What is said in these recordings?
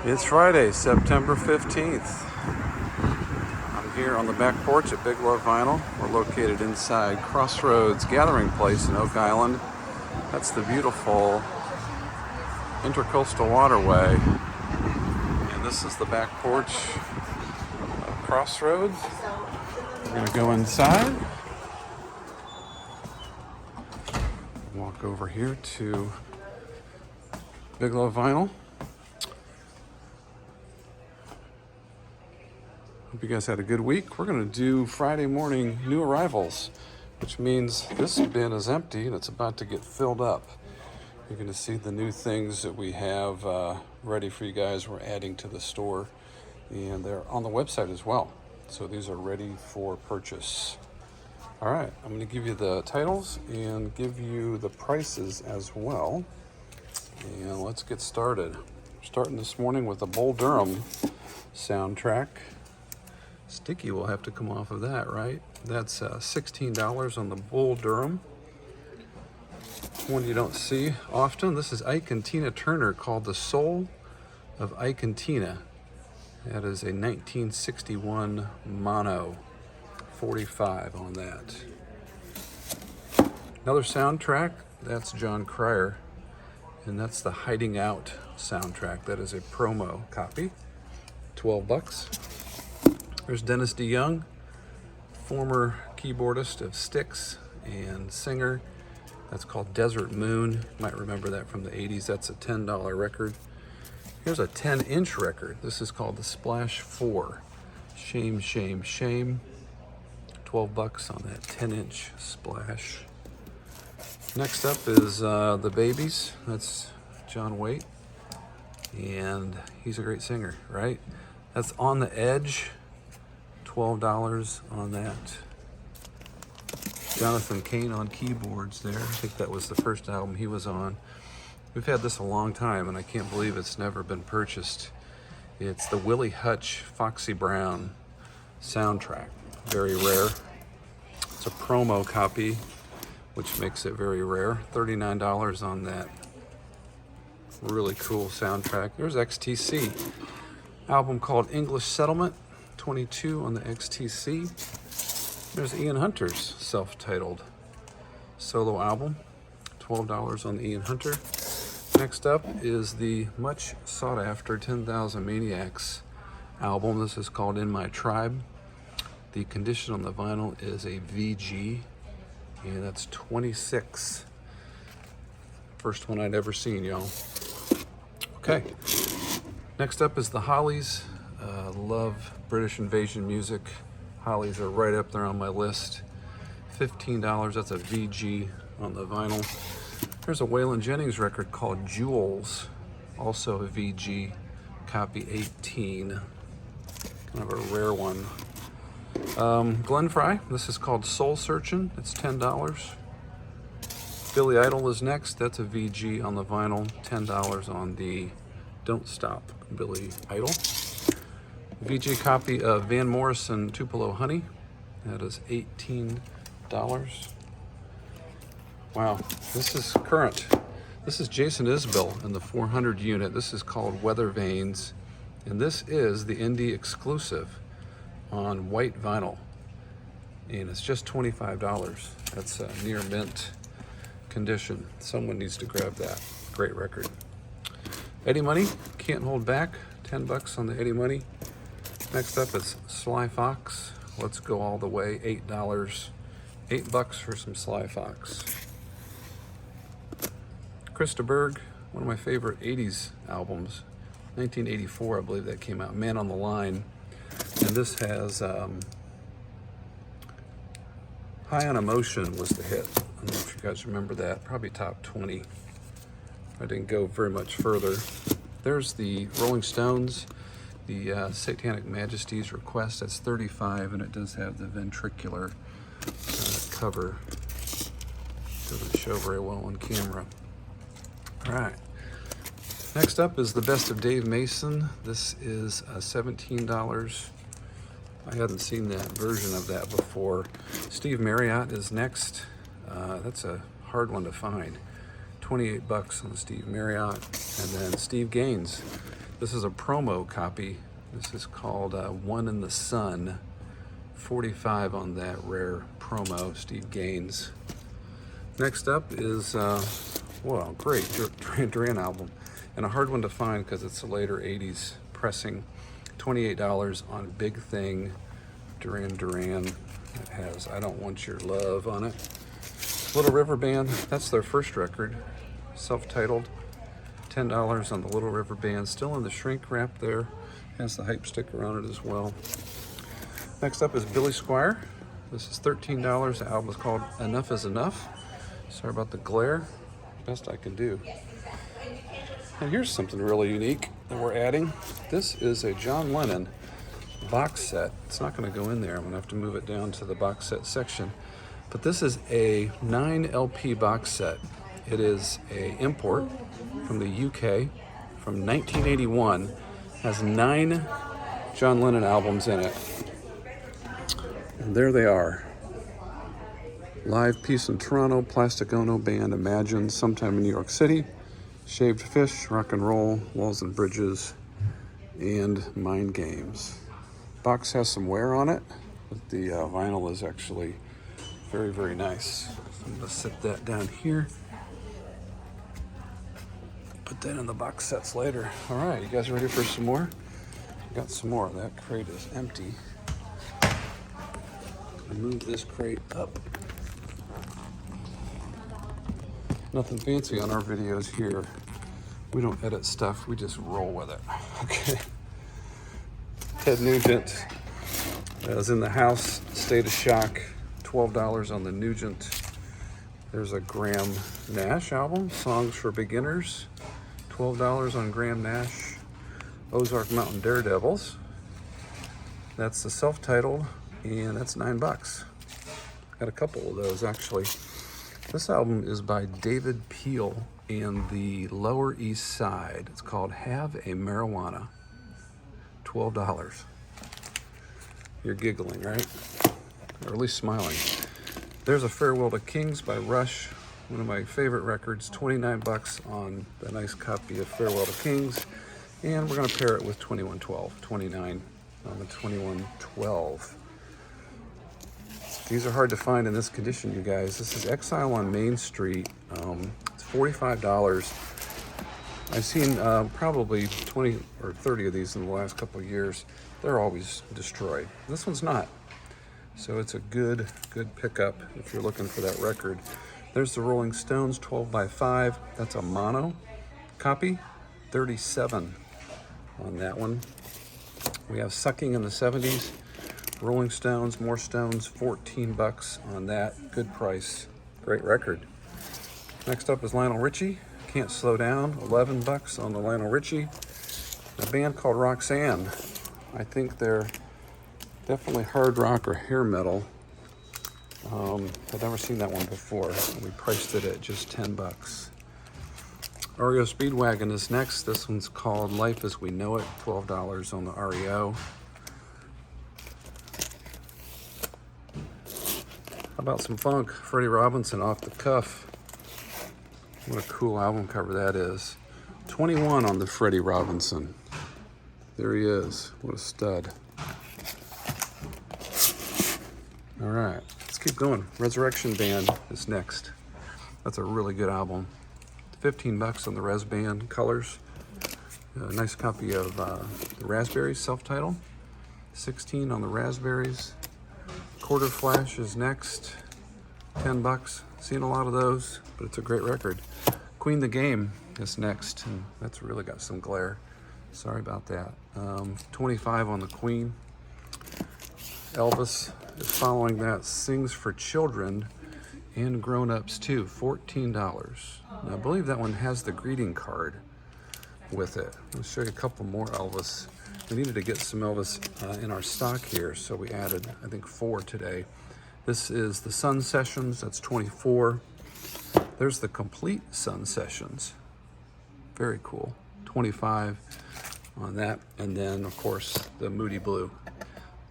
It's Friday, September 15th. I'm here on the back porch at Big Love Vinyl. We're located inside Crossroads Gathering Place in Oak Island. That's the beautiful Intercoastal Waterway. And this is the back porch of Crossroads. We're going to go inside. Walk over here to Big Love Vinyl. Hope you guys had a good week. We're going to do Friday morning new arrivals, which means this bin is empty and it's about to get filled up. You're going to see the new things that we have ready for you guys. We're adding to the store, and they're on the website as well. So these are ready for purchase. All right, I'm going to give you the titles and give you the prices as well. And let's get started. Starting this morning with the Bull Durham soundtrack. Sticky will have to come off of that, right? That's $16 on the Bull Durham. One you don't see often. This is Ike and Tina Turner, called The Soul of Ike and Tina. That is a 1961 mono, 45 on that. Another soundtrack, that's John Cryer, and that's the Hiding Out soundtrack. That is a promo copy, $12. There's Dennis DeYoung, former keyboardist of Styx and singer. That's called Desert Moon. You might remember that from the 80s. That's a $10 record. Here's a 10-inch record. This is called the Splash 4. Shame, shame, shame. $12 on that 10-inch Splash. Next up is The Babies. That's John Waite. And he's a great singer, right? That's On the Edge. $12 on that. Jonathan Cain on keyboards there. I think that was the first album he was on. We've had this a long time, and I can't believe it's never been purchased. It's the Willie Hutch Foxy Brown soundtrack. Very rare. It's a promo copy, which makes it very rare. $39 on that. Really cool soundtrack. There's XTC. Album called English Settlement. 22 on the XTC. There's Ian Hunter's self-titled solo album, $12 on the Ian Hunter. Next up is the much sought-after 10,000 Maniacs album. This is called In My Tribe. The condition on the vinyl is a VG, and that's 26. First one I'd ever seen, y'all. Okay. Next up is the Hollies. Love British invasion music. Hollies are right up there on my list. $15, that's a VG on the vinyl. There's a Waylon Jennings record called Jewels, also a VG, copy 18. Kind of a rare one. Glenn Frey, this is called Soul Searchin', it's $10. Billy Idol is next, that's a VG on the vinyl, $10 on the Don't Stop Billy Idol. VG copy of Van Morrison Tupelo Honey. That is $18. Wow, this is current. This is Jason Isbell in the 400 unit. This is called Weather Vanes, and this is the indie exclusive on white vinyl, and it's just $25. That's a near mint condition. Someone needs to grab that. Great record. Eddie Money, Can't Hold Back, $10 on the Eddie Money. Next up is Sly Fox, Let's Go All the Way, $8. $8 for some Sly Fox. Krista Berg, one of my favorite 80s albums, 1984 I believe that came out, Man on the Line. And this has High on Emotion was the hit. I don't know if you guys remember that, probably top 20. I didn't go very much further. There's the Rolling Stones, the Satanic Majesty's Request. That's $35, and it does have the ventricular cover. Doesn't show very well on camera. All right. Next up is the Best of Dave Mason. This is $17. I hadn't seen that version of that before. Steve Marriott is next. That's a hard one to find. $28 on the Steve Marriott. And then Steve Gaines. This is a promo copy. This is called One in the Sun. 45 on that rare promo, Steve Gaines. Next up is, well, great Duran Duran album. And a hard one to find because it's a later 80s pressing. $28 on Big Thing Duran Duran. It has I Don't Want Your Love on it. Little River Band, that's their first record, self-titled. $10 on the Little River Band, still in the shrink wrap there. Has the hype sticker on it as well. Next up is Billy Squier. This is $13. The album is called Enough Is Enough. Sorry about the glare, best I can do. And here's something really unique that we're adding. This is a John Lennon box set. It's not going to go in there. I'm going to have to move it down to the box set section. But this is a 9 LP box set. It is a import from the UK from 1981. Has 9 John Lennon albums in it. And there they are. Live Peace in Toronto, Plasticono Band Imagine, Sometime in New York City, Shaved Fish, Rock and Roll, Walls and Bridges, and Mind Games. Box has some wear on it, but the vinyl is actually very, very nice. I'm going to set that down here. Put that in the box sets later. All right, you guys ready for some more? Got some more. That crate is empty. I move this crate up. Nothing fancy on our videos here. We don't edit stuff, we just roll with it. Okay. Ted Nugent is in the house, State of Shock, $12 on the Nugent. There's a Graham Nash album, Songs for Beginners, $12 on Graham Nash. Ozark Mountain Daredevils, that's the self-titled, and that's $9. Got a couple of those actually. This album is by David Peel and the Lower East Side. It's called Have a Marijuana. $12. You're giggling, right? Or at least smiling. There's a Farewell to Kings by Rush, one of my favorite records. $29 on the nice copy of Farewell to Kings. And we're going to pair it with 2112. 29 on the 2112. These are hard to find in this condition, you guys. This is Exile on Main Street. It's $45. I've seen probably 20 or 30 of these in the last couple of years. They're always destroyed. This one's not. So it's a good pickup if you're looking for that record. There's the Rolling Stones 12x5. That's a mono copy. 37 on that one. We have Sucking in the 70s. Rolling Stones, more Stones, $14 on that. Good price. Great record. Next up is Lionel Richie. Can't Slow Down. $11 on the Lionel Richie. A band called Roxanne. I think they're definitely hard rock or hair metal. I've never seen that one before. We priced it at just $10. REO Speedwagon is next. This one's called Life as We Know It. $12 on the REO. How about some funk? Freddie Robinson, Off the Cuff. What a cool album cover that is. 21 on the Freddie Robinson. There he is. What a stud. All right, let's keep going. Resurrection Band is next. That's a really good album. $15 on the Res Band Colors. A nice copy of the Raspberries, self-titled. 16 on the Raspberries. Quarter Flash is next. $10. Seen a lot of those, but it's a great record. Queen the Game is next, and that's really got some glare. Sorry about that. 25 on the Queen. Elvis is following that. Sings for Children and grown-ups too. $14. Now, I believe that one has the greeting card with it. I'll show you a couple more Elvis. We needed to get some Elvis in our stock here, so we added, I think, 4 today. This is the Sun Sessions, that's 24. There's the Complete Sun Sessions. Very cool. 25 on that. And then, of course, the Moody Blue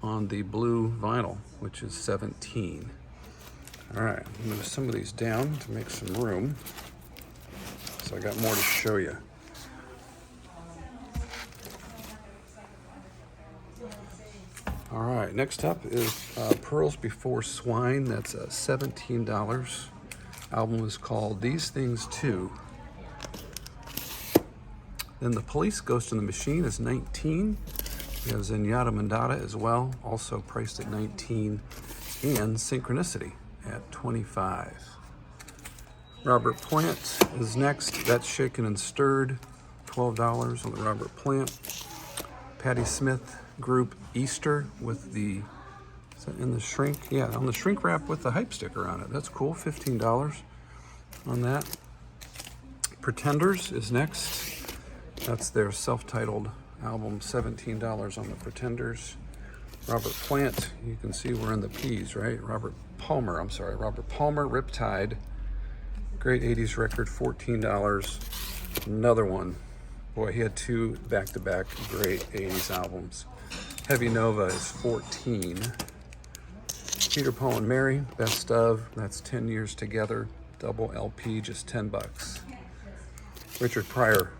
on the blue vinyl, which is 17. All right, move some of these down to make some room. So I got more to show you. All right, next up is Pearls Before Swine. That's $17. Album is called These Things Too. Then The Police, Ghost in the Machine is $19. We have Zenyatta Mandata as well, also priced at $19. And Synchronicity at $25. Robert Plant is next. That's Shaken and Stirred, $12 on the Robert Plant. Patti Smith Group Easter with the, is that in the shrink? Yeah, on the shrink wrap with the hype sticker on it. That's cool, $15 on that. Pretenders is next. That's their self-titled album, $17 on the Pretenders. Robert Plant, you can see we're in the P's, right? Robert Palmer, Riptide. Great 80s record, $14. Another one. Boy, he had two back-to-back great 80s albums. Heavy Nova is $14. Peter, Paul, and Mary, Best Of, that's 10 Years Together. Double LP, just $10. Richard Pryor,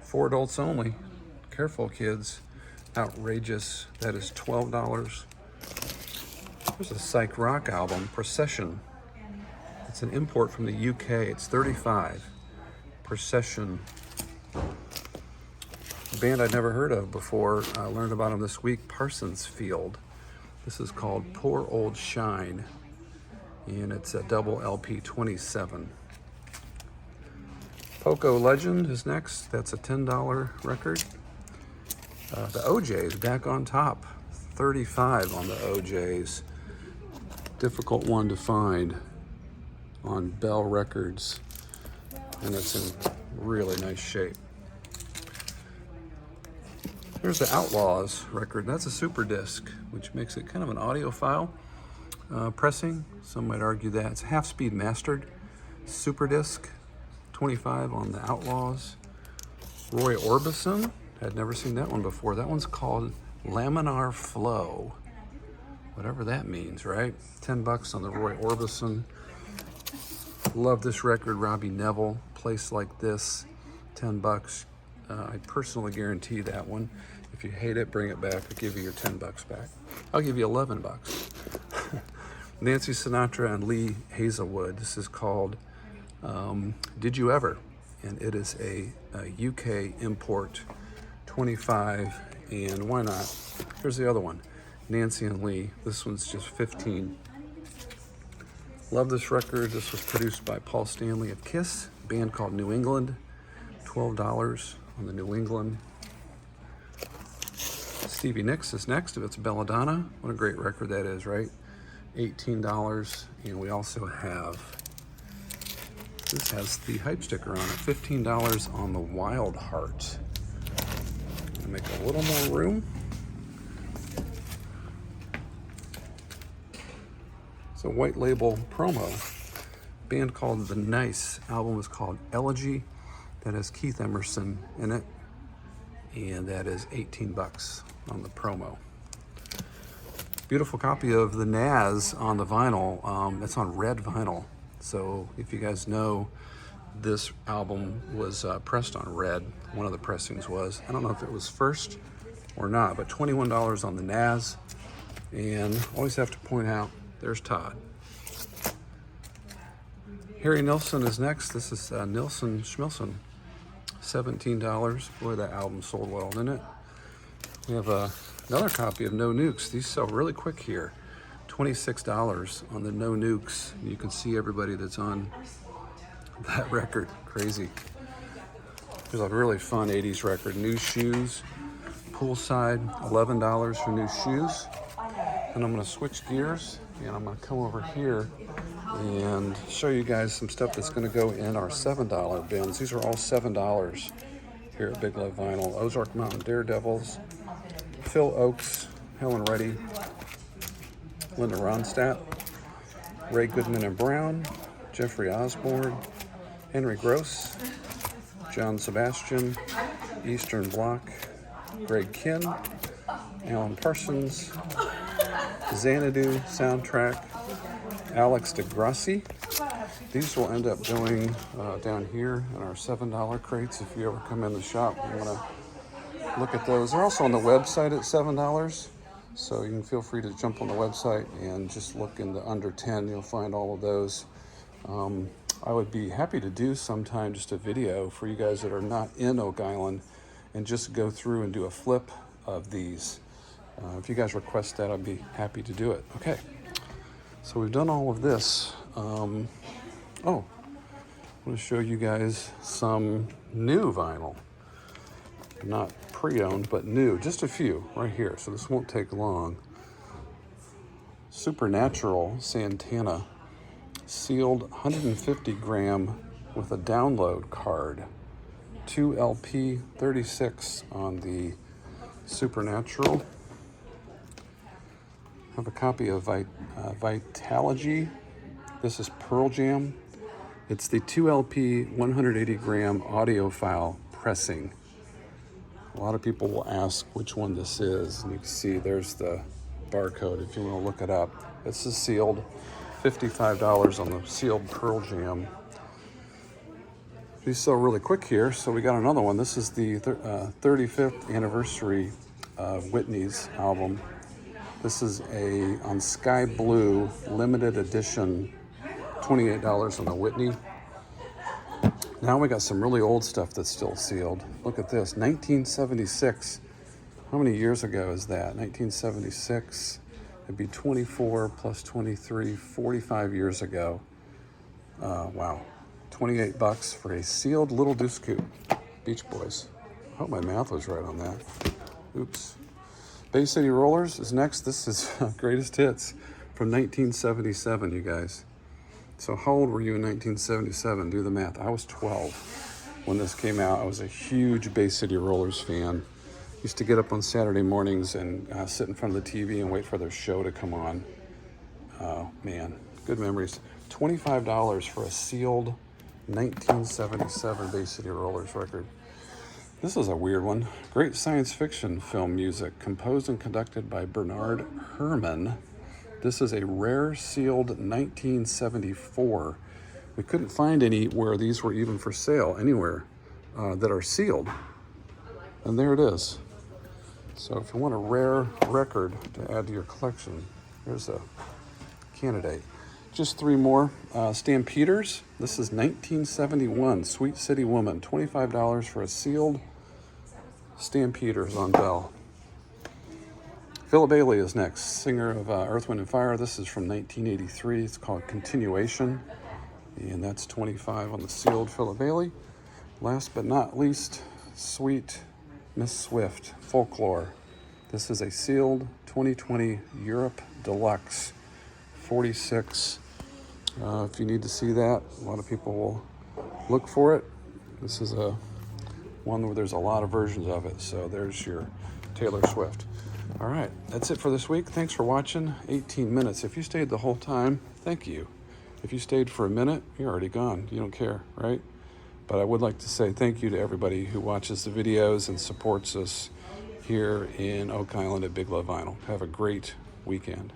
for adults only. Careful, kids. Outrageous, that is $12. There's a psych rock album, Procession. It's an import from the UK, it's $35. Procession. A band I'd never heard of before, I learned about them this week, Parsons Field. This is called Poor Old Shine, and it's a double LP, 27. Poco Legend is next, that's a $10 record. The OJs, back on top, $35 on the OJs. Difficult one to find on Bell Records, and it's in really nice shape. Here's the Outlaws record. That's a super disc, which makes it kind of an audiophile pressing. Some might argue that it's half-speed mastered. Super disc, $25 on the Outlaws. Roy Orbison, had never seen that one before. That one's called Laminar Flow. Whatever that means, right? $10 on the Roy Orbison. Love this record, Robbie Neville. Place Like This, $10. I personally guarantee that one. If you hate it, bring it back. I'll give you your $10 back. I'll give you $11. Nancy Sinatra and Lee Hazelwood. This is called Did You Ever? And it is a UK import, $25. And why not? Here's the other one, Nancy and Lee. This one's just $15. Love this record. This was produced by Paul Stanley of Kiss, a band called New England. $12 on the New England. Stevie Nicks is next. If it's Belladonna, what a great record that is, right? $18. And we also have, this has the hype sticker on it, $15 on the Wild Heart. I'm gonna make a little more room. It's a white label promo. Band called The Nice. Album is called Elegy. That has Keith Emerson in it. And that is $18 on the promo. Beautiful copy of the Nas on the vinyl. It's on red vinyl. So if you guys know, this album was pressed on red. One of the pressings was. I don't know if it was first or not, but $21 on the Nas. And always have to point out, there's Todd. Harry Nilsson is next. This is Nilsson Schmilsson, $17. Boy, that album sold well, didn't it? We have another copy of No Nukes. These sell really quick here. $26 on the No Nukes. You can see everybody that's on that record. Crazy. There's a really fun 80s record. New Shoes, Poolside, $11 for New Shoes. And I'm gonna switch gears and I'm gonna come over here and show you guys some stuff that's gonna go in our $7 bins. These are all $7 here at Big Love Vinyl. Ozark Mountain Daredevils, Phil Oakes, Helen Reddy, Linda Ronstadt, Ray Goodman and Brown, Jeffrey Osborne, Henry Gross, John Sebastian, Eastern Bloc, Greg Kinn, Alan Parsons, Xanadu Soundtrack, Alex DeGrassi. These will end up going down here in our $7 crates if you ever come in the shop. You want to look at those. They're also on the website at $7. So you can feel free to jump on the website and just look in the under 10. You'll find all of those. I would be happy to do sometime just a video for you guys that are not in Oak Island and just go through and do a flip of these. If you guys request that, I'd be happy to do it. Okay, so we've done all of this. Oh, I want to show you guys some new vinyl. Not pre-owned, but new. Just a few right here, so this won't take long. Supernatural Santana, sealed 150 gram with a download card. 2 LP 36 on the Supernatural. I have a copy of Vitalogy. This is Pearl Jam. It's the 2 LP 180 gram audiophile pressing. A lot of people will ask which one this is, and you can see there's the barcode if you want to look it up. This is sealed, $55 on the sealed Pearl Jam. These sell really quick here, so we got another one. This is the 35th anniversary of Whitney's album. This is on Sky Blue limited edition, $28 on the Whitney. Now we got some really old stuff that's still sealed. Look at this, 1976. How many years ago is that? 1976, it'd be 24 plus 23, 45 years ago. Wow, $28 for a sealed Little Deuce Coupe. Beach Boys. I hope my math was right on that. Oops. Bay City Rollers is next. This is greatest hits from 1977, you guys. So how old were you in 1977? Do the math. I was 12 when this came out. I was a huge Bay City Rollers fan. Used to get up on Saturday mornings and sit in front of the TV and wait for their show to come on. Oh, man. Good memories. $25 for a sealed 1977 Bay City Rollers record. This is a weird one. Great science fiction film music, composed and conducted by Bernard Herrmann. This is a rare sealed 1974. We couldn't find any where these were even for sale anywhere that are sealed. And there it is. So if you want a rare record to add to your collection, here's a candidate. Just three more. Stampeders. This is 1971. Sweet City Woman. $25 for a sealed Stampeders on Bell. Philip Bailey is next, singer of Earth, Wind & Fire. This is from 1983. It's called Continuation, and that's $25 on the sealed Philip Bailey. Last but not least, Sweet Miss Swift, Folklore. This is a sealed 2020 Europe Deluxe, 46. If you need to see that, a lot of people will look for it. This is one where there's a lot of versions of it, so there's your Taylor Swift. All right, that's it for this week. Thanks for watching. 18 minutes. If you stayed the whole time, thank you. If you stayed for a minute, you're already gone. You don't care, right? But I would like to say thank you to everybody who watches the videos and supports us here in Oak Island at Big Love Vinyl. Have a great weekend.